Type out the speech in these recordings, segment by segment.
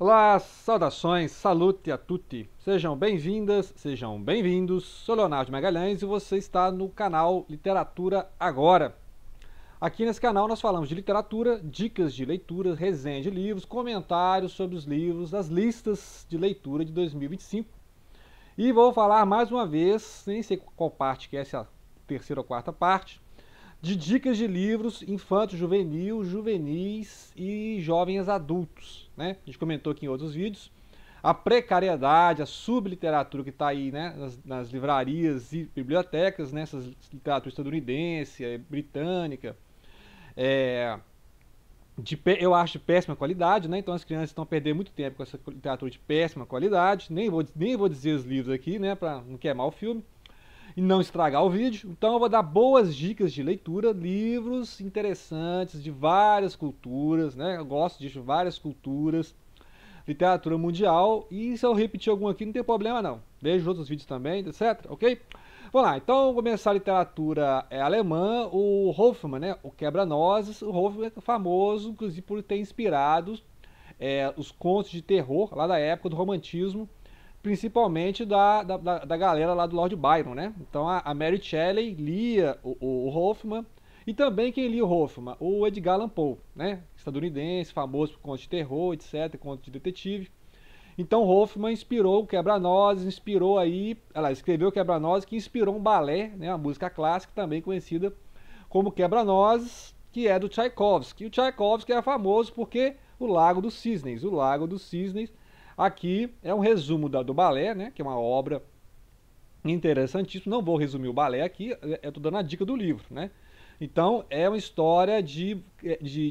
Olá, saudações, salute a tutti. Sejam bem-vindas, sejam bem-vindos. Sou Leonardo Magalhães e você está no canal Literatura Agora. Aqui nesse canal nós falamos de literatura, dicas de leitura, resenha de livros, comentários sobre os livros, as listas de leitura de 2025. E vou falar mais uma vez, nem sei qual parte que é, se é a terceira ou quarta parte, de dicas de livros infanto-juvenil, juvenis e jovens adultos, né? A gente comentou aqui em outros vídeos a precariedade, a subliteratura que está aí, né, nas livrarias e bibliotecas, né, essas literatura estadunidense, britânica, é, eu acho de péssima qualidade, né? Então as crianças estão perdendo muito tempo com essa literatura de péssima qualidade. Nem vou dizer os livros aqui, né, para não queimar o filme e não estragar o vídeo. Então eu vou dar boas dicas de leitura, livros interessantes de várias culturas, né? Eu gosto de várias culturas, literatura mundial, e se eu repetir algum aqui não tem problema não. Vejo outros vídeos também, etc, ok? Vamos lá, então vamos começar a literatura alemã, o Hoffmann, né? O Quebra-Nozes. O Hoffmann é famoso, inclusive, por ter inspirado os contos de terror lá da época do romantismo, principalmente da galera lá do Lord Byron, né? Então a Mary Shelley lia o Hoffmann, e também quem lia o Hoffmann? O Edgar Allan Poe, né? Estadunidense, famoso por contos de terror, etc., contos de detetive. Então Hoffmann inspirou o Quebra-Nozes, inspirou aí, ela escreveu o Quebra-Nozes, que inspirou um balé, né? Uma música clássica também conhecida como Quebra-Nozes, que é do Tchaikovsky. E o Tchaikovsky é famoso porque o Lago dos Cisnes. O Lago dos Cisnes aqui é um resumo do balé, né, que é uma obra interessantíssima. Não vou resumir o balé aqui, eu estou dando a dica do livro, né? Então é uma história de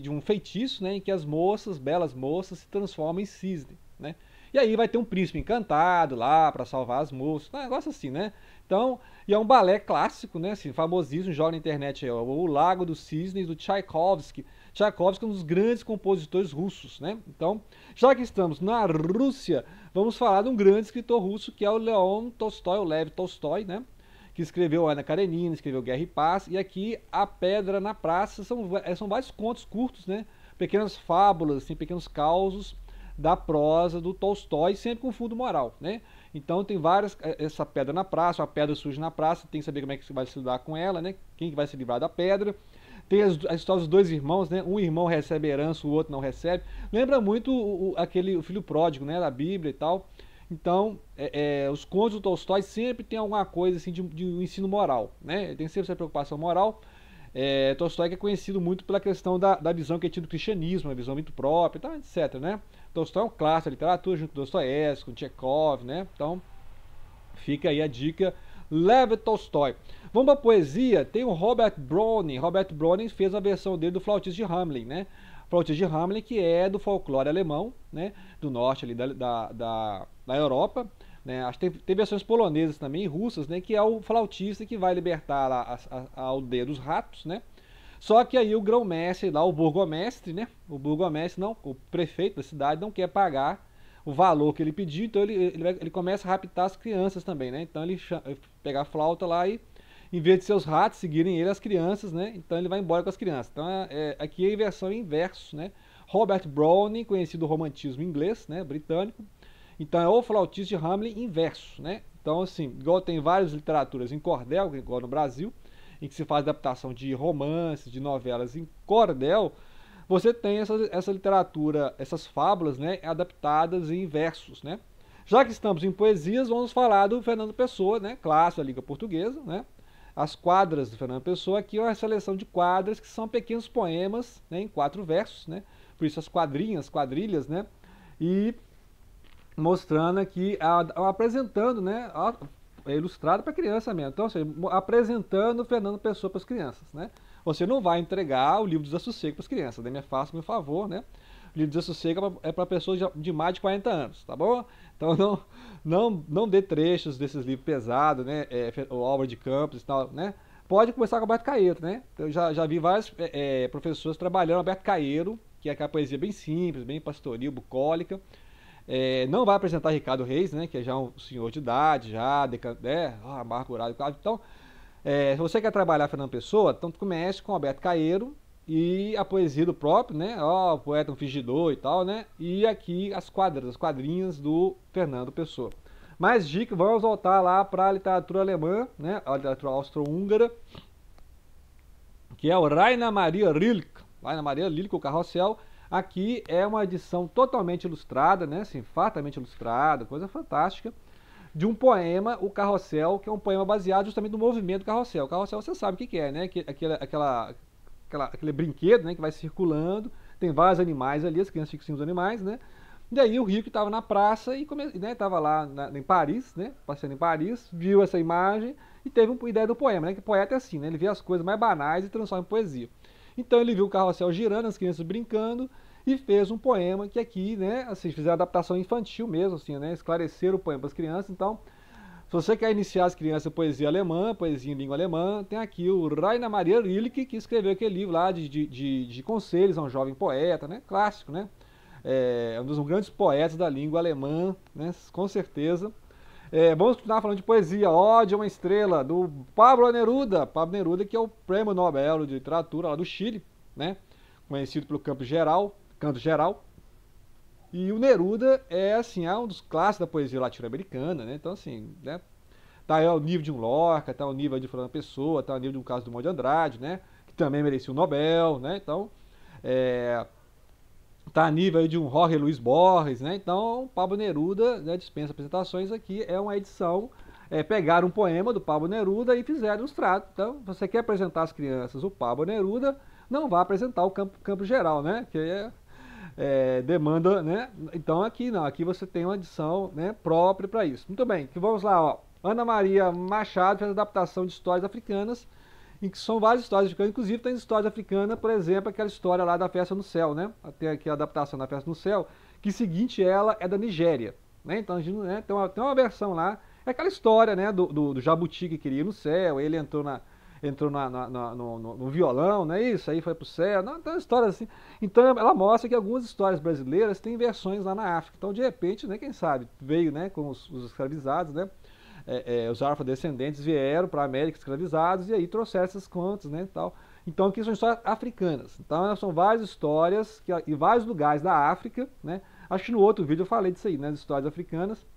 um feitiço, né, em que as moças, belas moças, se transformam em cisne, né? E aí vai ter um príncipe encantado lá para salvar as moças, um negócio assim, né? Então, e é um balé clássico, né? Assim, famosíssimo, joga na internet aí, o Lago dos Cisnes, do Tchaikovsky. Tchaikovsky é um dos grandes compositores russos, né? Então, já que estamos na Rússia, vamos falar de um grande escritor russo que é o Leon Tolstói, o Lev Tolstói, né? Que escreveu Ana Karenina, escreveu Guerra e Paz, e aqui A Pedra na Praça são vários contos curtos, né? Pequenas fábulas, assim, pequenos causos da prosa do Tolstói, sempre com fundo moral, né? Então tem várias, essa pedra na praça, a pedra surge na praça, tem que saber como é que você vai se lidar com ela, né? Quem que vai se livrar da pedra. Tem a história dos dois irmãos, né? Um irmão recebe herança, o outro não recebe. Lembra muito o filho pródigo, né? Da Bíblia e tal. Então, os contos do Tolstói sempre tem alguma coisa assim de um ensino moral, né? Tem sempre essa preocupação moral. Tolstói que é conhecido muito pela questão da visão que ele tinha do cristianismo, uma visão muito própria, então, etc, né? Tolstói é um clássico da literatura, junto com Dostoiévski, com Tchekov, né? Então, fica aí a dica, Lev Tolstói. Vamos para a poesia, tem o Robert Browning. Robert Browning fez a versão dele do Flautista de Hamelin, né? Flautista de Hamelin, que é do folclore alemão, né? Do norte ali da Europa, né? Acho que tem versões polonesas também, russas, né? Que é o flautista que vai libertar lá a aldeia dos ratos, né? Só que aí o grão-mestre lá, o burgomestre, né? O burgomestre, não, o prefeito da cidade não quer pagar o valor que ele pediu, então ele começa a raptar as crianças também, né? Então ele pega a flauta lá e, em vez de seus ratos seguirem ele, as crianças, né? Então ele vai embora com as crianças. Então aqui é a inversão em versos, né? Robert Browning, conhecido romantismo inglês, né? Britânico. Então é o flautista de Hamelin em verso, né? Então assim, igual tem várias literaturas em cordel, igual no Brasil, em que se faz adaptação de romances, de novelas em cordel, você tem essa literatura, essas fábulas, né, adaptadas em versos, né? Já que estamos em poesias, vamos falar do Fernando Pessoa, né, clássico da língua portuguesa, né? As quadras do Fernando Pessoa, aqui é uma seleção de quadras que são pequenos poemas, né, em 4 versos, né? Por isso as quadrinhas, quadrilhas, né? E mostrando aqui, apresentando, né, é ilustrado para criança mesmo. Então, assim, apresentando o Fernando Pessoa para as crianças, né? Você não vai entregar o livro do Desassossego para as crianças, né? Me faça meu favor, né? O livro do Desassossego é para pessoas de mais de 40 anos, tá bom? Então não dê trechos desses livros pesados, né? O Álvaro de Campos e tal, né? Pode começar com Alberto Caeiro, né? Eu já vi vários professores trabalhando Alberto Caeiro, que é aquela poesia bem simples, bem pastoril, bucólica. Não vai apresentar Ricardo Reis, né, que é já um senhor de idade, já amargurado. Então, se você quer trabalhar Fernando Pessoa, então comece com Alberto Caeiro e a poesia do próprio, né? Ó, o poeta um fingidor e tal, né? E aqui as quadrinhas do Fernando Pessoa. Mais dicas, vamos voltar lá para a literatura alemã, né? A literatura austro-húngara, que é o Rainer Maria Rilke. Rainer Maria Rilke, o Carrossel. Aqui é uma edição totalmente ilustrada, né? Assim, fartamente ilustrada, coisa fantástica, de um poema, o Carrossel, que é um poema baseado justamente no movimento do carrossel. O carrossel você sabe o que é, né? Aquele brinquedo, né, que vai circulando, tem vários animais ali, as crianças ficam sem os animais, né? E aí o Rico estava na praça e estava lá em Paris, né? Passeando em Paris, viu essa imagem e teve uma ideia do poema, né? Que poeta é assim, né? Ele vê as coisas mais banais e transforma em poesia. Então ele viu o carrossel girando, as crianças brincando e fez um poema que aqui, né? Assim, fizeram adaptação infantil mesmo, assim, né? Esclareceram o poema para as crianças. Então, se você quer iniciar as crianças em poesia alemã, poesia em língua alemã, tem aqui o Rainer Maria Rilke, que escreveu aquele livro lá de conselhos a um jovem poeta, né? Clássico, né? É um dos grandes poetas da língua alemã, né? Com certeza. Vamos continuar falando de poesia. Ode a uma Estrela, do Pablo Neruda. Pablo Neruda, que é o prêmio Nobel de Literatura lá do Chile, né? Conhecido pelo Canto Geral. E o Neruda é, assim, um dos clássicos da poesia latino-americana, né? Então, assim, né? Tá aí ao nível de um Lorca, tá ao nível de Fernando Pessoa, tá ao nível de um caso do Drummond de Andrade, né? Que também merecia o Nobel, né? Então, tá a nível aí de um Jorge Luiz Borges, né? Então, Pablo Neruda, né, dispensa apresentações aqui, é uma edição, pegaram um poema do Pablo Neruda e fizeram ilustrado. Então, você quer apresentar às crianças o Pablo Neruda, não vai apresentar o campo geral, né? Que demanda, né? Então aqui não, aqui você tem uma edição, né, própria para isso. Muito bem, que vamos lá, ó. Ana Maria Machado fez adaptação de histórias africanas, em que são várias histórias africanas, inclusive tem histórias africanas, por exemplo, aquela história lá da Festa no Céu, né? Tem aqui a adaptação da Festa no Céu, que seguinte ela é da Nigéria, né? Então a gente, né, tem uma versão lá, é aquela história, né, do jabuti que queria ir no céu, ele entrou no violão, não é isso? Aí foi pro céu. Não, então, histórias assim. Então ela mostra que algumas histórias brasileiras têm versões lá na África. Então, de repente, né, quem sabe, veio, né, com os escravizados, né? Os afrodescendentes vieram para a América escravizados e aí trouxeram essas contas, né, e tal. Então aqui são histórias africanas. Então são várias histórias em vários lugares da África, né? Acho que no outro vídeo eu falei disso aí, né, das histórias africanas.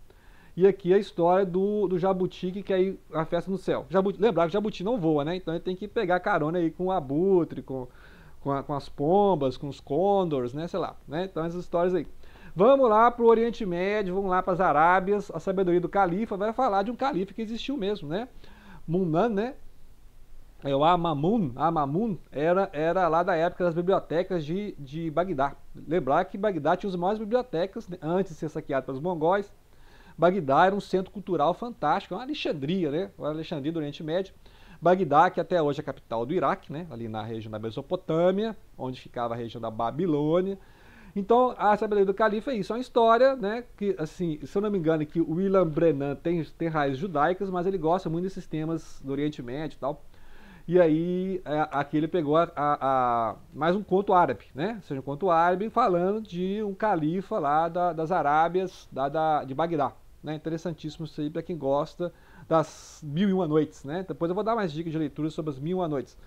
E aqui a história do jabuti que quer ir à festa no céu. Lembrar que o jabuti não voa, né? Então ele tem que pegar carona aí com o abutre, com as pombas, com os condors, né? Sei lá, né? Então essas histórias aí. Vamos lá para o Oriente Médio, vamos lá para as Arábias. A sabedoria do califa vai falar de um califa que existiu mesmo, né? Munan, né? O Amamun era lá da época das bibliotecas de Bagdá. Lembrar que Bagdá tinha as maiores bibliotecas, né, antes de ser saqueado pelos mongóis. Bagdá era um centro cultural fantástico, uma Alexandria, né? Uma Alexandria do Oriente Médio. Bagdá, que até hoje é a capital do Iraque, né? Ali na região da Mesopotâmia, onde ficava a região da Babilônia. Então, a sabedoria do califa é isso, é uma história, né? Que, assim, se eu não me engano, que o William Brennan tem raízes judaicas, mas ele gosta muito desses temas do Oriente Médio e tal. E aí, aqui ele pegou mais um conto árabe, né? Ou seja, um conto árabe falando de um califa lá das Arábias, de Bagdá. Né? Interessantíssimo isso aí para quem gosta das Mil e Uma Noites, né? Depois eu vou dar mais dicas de leitura sobre as Mil e Uma Noites.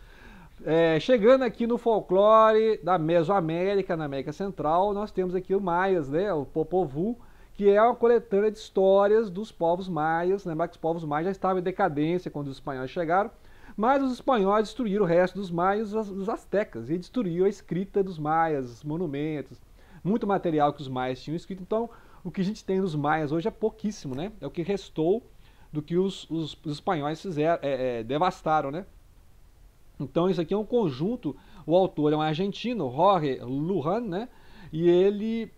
Chegando aqui no folclore da Mesoamérica, na América Central, nós temos aqui o Maias, né? O Popol Vuh, que é uma coletânea de histórias dos povos maias. Lembrar que os povos maias já estavam em decadência quando os espanhóis chegaram, mas os espanhóis destruíram o resto dos maias, os astecas, e destruíram a escrita dos maias, os monumentos, muito material que os maias tinham escrito. Então, o que a gente tem dos maias hoje é pouquíssimo, né? É o que restou do que os espanhóis fizeram, devastaram, né? Então, isso aqui é um conjunto, o autor é um argentino, Jorge Luján, né? E ele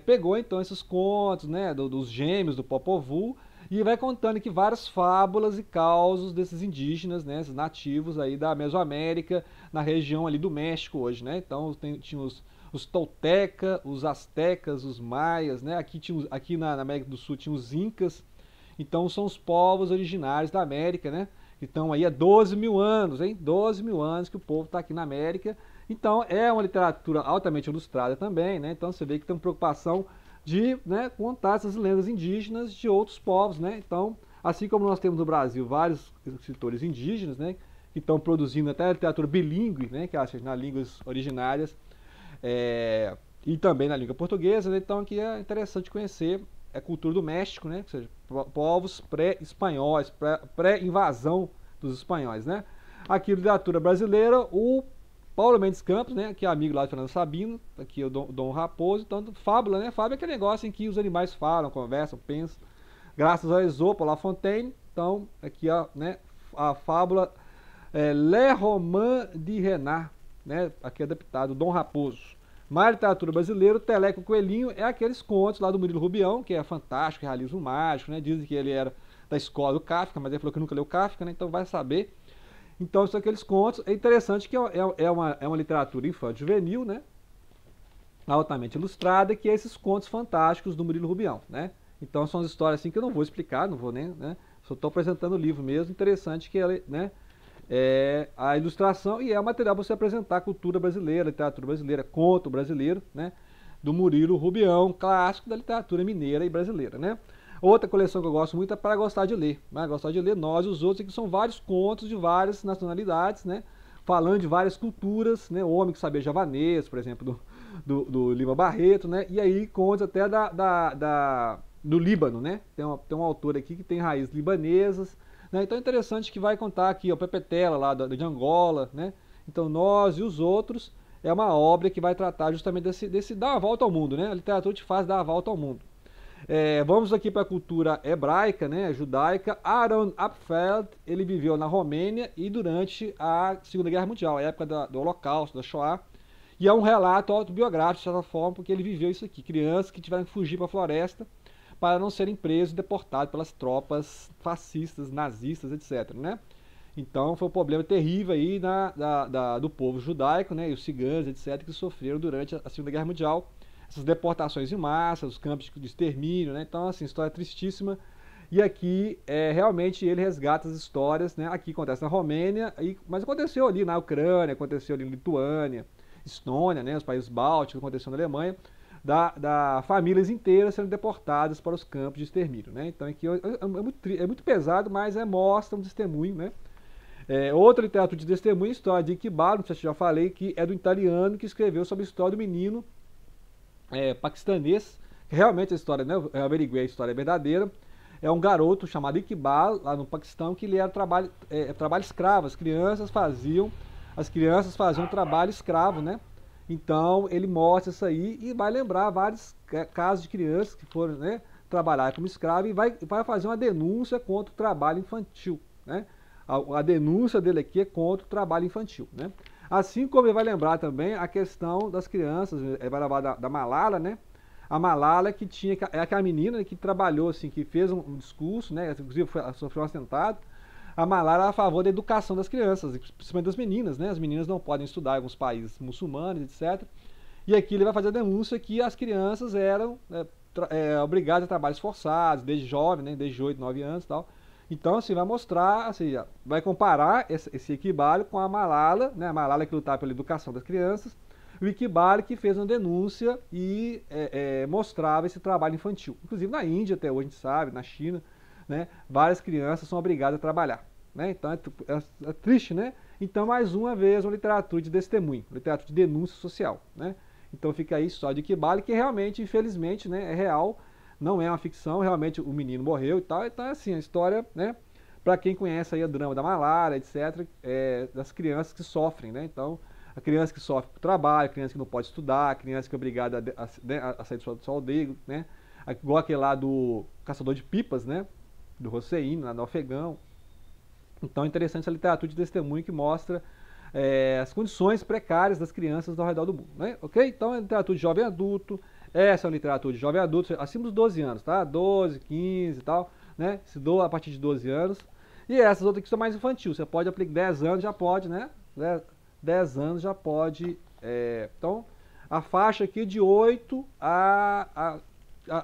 pegou, então, esses contos, né, dos gêmeos, do Popol Vuh, e vai contando aqui várias fábulas e causos desses indígenas, né, esses nativos aí da Mesoamérica, na região ali do México hoje, né? Então tinha os toltecas, os astecas, os maias, né? Aqui na América do Sul tinha os incas. Então são os povos originários da América, né? Que estão aí há 12 mil anos, hein? 12 mil anos que o povo está aqui na América. Então é uma literatura altamente ilustrada também, né? Então você vê que tem uma preocupação de, né, contar essas lendas indígenas de outros povos, né? Então, assim como nós temos no Brasil vários escritores indígenas, né, que estão produzindo até literatura bilíngue, né, que é nas línguas originárias, e também na língua portuguesa, né? Então aqui é interessante conhecer a cultura do México, né, ou seja, povos pré-espanhóis, pré-invasão dos espanhóis, né. Aqui literatura brasileira, o Paulo Mendes Campos, né, que é amigo lá de Fernando Sabino, aqui é o Dom Raposo, então fábula, né, fábula é aquele negócio em que os animais falam, conversam, pensam, graças a Esopo, La Fontaine. Então aqui né, a fábula Le Roman de Renard, né, aqui adaptado, Dom Raposo. Mais literatura brasileira, o Teleco Coelhinho é aqueles contos lá do Murilo Rubião, que é fantástico, realismo mágico, né, dizem que ele era da escola do Kafka, mas ele falou que nunca leu Kafka, né, então vai saber. Então são aqueles contos, é interessante que é uma literatura infantil juvenil, né, altamente ilustrada, que é esses contos fantásticos do Murilo Rubião, né. Então são as histórias assim que eu não vou explicar, não vou nem, né, só estou apresentando o livro mesmo, interessante que ela, né, a ilustração e é o material para você apresentar a cultura brasileira, a literatura brasileira, conto brasileiro, né, do Murilo Rubião, clássico da literatura mineira e brasileira, né. Outra coleção que eu gosto muito é Para Gostar de Ler, né, Gostar de Ler, Nós e os Outros, que são vários contos de várias nacionalidades, né, falando de várias culturas, né, O Homem que Sabia Javanês, por exemplo, do Lima Barreto, né, e aí contos até do Líbano, né, tem um autor aqui que tem raízes libanesas, né, então é interessante que vai contar aqui, o Pepetela lá de Angola, né, então Nós e os Outros é uma obra que vai tratar justamente desse dar a volta ao mundo, né, a literatura te faz dar a volta ao mundo. Vamos aqui para a cultura hebraica, né, judaica. Aaron Apfeld, ele viveu na Romênia e durante a Segunda Guerra Mundial, a época do Holocausto, da Shoah. E é um relato autobiográfico, de certa forma, porque ele viveu isso aqui. Crianças que tiveram que fugir para a floresta para não serem presos e deportados pelas tropas fascistas, nazistas, etc. Né? Então foi um problema terrível aí do povo judaico, né, e os ciganos, etc., que sofreram durante a Segunda Guerra Mundial. Essas deportações em massa, os campos de extermínio, né? Então, assim, história tristíssima. E aqui, realmente, ele resgata as histórias, né? Aqui acontece na Romênia, mas aconteceu ali na Ucrânia, aconteceu ali na Lituânia, Estônia, né? Os países bálticos, aconteceu na Alemanha, da famílias inteiras sendo deportadas para os campos de extermínio, né? Então, aqui é muito pesado, mas mostra um testemunho, né? Outra literatura de testemunho, a história de Iqbal, que eu já falei, que é do italiano, que escreveu sobre a história do menino paquistanês, que realmente a história, né, eu averiguei a história verdadeira, é um garoto chamado Iqbal, lá no Paquistão, que ele era trabalho escravo, as crianças faziam trabalho escravo, né, então ele mostra isso aí e vai lembrar vários casos de crianças que foram, né, trabalhar como escravo e vai fazer uma denúncia contra o trabalho infantil, né, a denúncia dele aqui é contra o trabalho infantil, né. Assim como ele vai lembrar também a questão das crianças, vai lembrar da Malala, né? A Malala que é aquela menina que trabalhou, assim, que fez um discurso, né? Inclusive sofreu um atentado. A Malala é a favor da educação das crianças, principalmente das meninas, né? As meninas não podem estudar em alguns países muçulmanos, etc. E aqui ele vai fazer a denúncia que as crianças eram obrigadas a trabalhos forçados, desde jovem, né? Desde 8, 9 anos e tal. Então, assim, vai mostrar, assim, vai comparar esse Iqbal com a Malala, né? A Malala que lutava pela educação das crianças, o Iqbal que fez uma denúncia e mostrava esse trabalho infantil. Inclusive na Índia, até hoje a gente sabe, na China, né? Várias crianças são obrigadas a trabalhar, né? Então é triste, né? Então, mais uma vez, uma literatura de testemunho, literatura de denúncia social, né? Então fica aí a história de Iqbal, que realmente, infelizmente, né, é real. Não é uma ficção, realmente o menino morreu e tal. Então, assim, a história, né, para quem conhece aí o drama da malária, etc., das crianças que sofrem, né? Então, a criança que sofre por trabalho, a criança que não pode estudar, a criança que é obrigada a sair do sua aldeia, né? Igual aquele lá do Caçador de Pipas, né? Do Hossein, lá no Afegão. Então, é interessante essa literatura de testemunho que mostra as condições precárias das crianças ao redor do mundo, né? Ok? Então, é literatura de jovem adulto. Essa é uma literatura de jovem adulto, acima dos 12 anos, tá? 12, 15 e tal, né? Se doa a partir de 12 anos. E essas outras que são mais infantil, você pode aplicar 10 anos, já pode, né? 10 anos já pode. Então, a faixa aqui de 8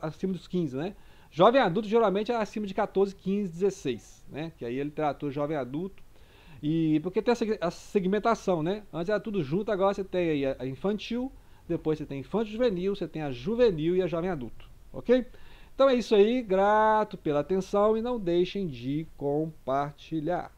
acima dos 15, né? Jovem adulto geralmente é acima de 14, 15, 16, né? Que aí é literatura jovem adulto. E porque tem a segmentação, né? Antes era tudo junto, agora você tem aí a infantil, depois você tem infanto juvenil, você tem a juvenil e a jovem adulto, ok? Então é isso aí, grato pela atenção e não deixem de compartilhar.